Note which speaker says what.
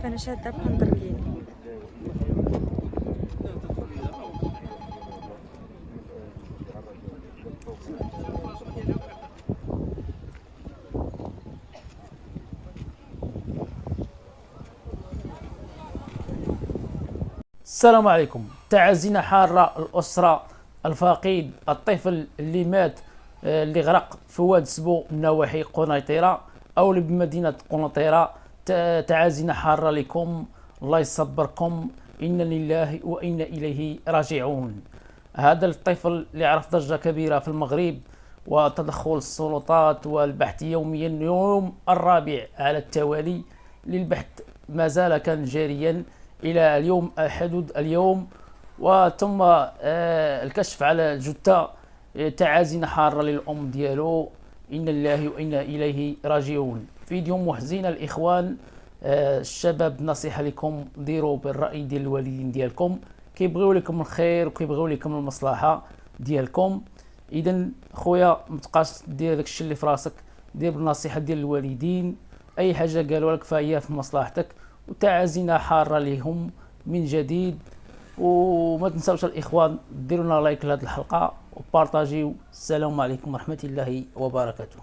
Speaker 1: فانا شاده بخنطر كيلو.
Speaker 2: السلام عليكم. تعازينا حارة الأسرة الفقيد الطفل اللي مات، اللي غرق في واد سبو من نواحي قنيطرة أو بمدينة قنيطرة. تعازينا حارة لكم، الله يصبركم، إنا لله وإنا إليه راجعون. هذا الطفل اللي عرف ضجة كبيرة في المغرب وتدخل السلطات والبحث يوميا، يوم الرابع على التوالي للبحث ما زال كان جاريا إلى اليوم، حدود اليوم، وتم الكشف على الجثة. تعازينا حارة للأم ديالو، إنا لله وإنا إليه راجعون. فيديو محزن الإخوان. الشباب نصيحة لكم، ديروا بالرأي ديال الوالدين ديالكم، كيبغيو لكم الخير وكيبغيو لكم المصلحة ديالكم. إذا خويا متبقاش دير داكشي اللي في راسك، دير بالنصيحة ديال الوالدين، أي حاجة قالوا لك فهي في مصلحتك. وتعازينا حارة لهم من جديد. وما تنساوش الإخوان ديروا لنا لايك لهذه الحلقة وبارطاجيو. السلام عليكم ورحمة الله وبركاته.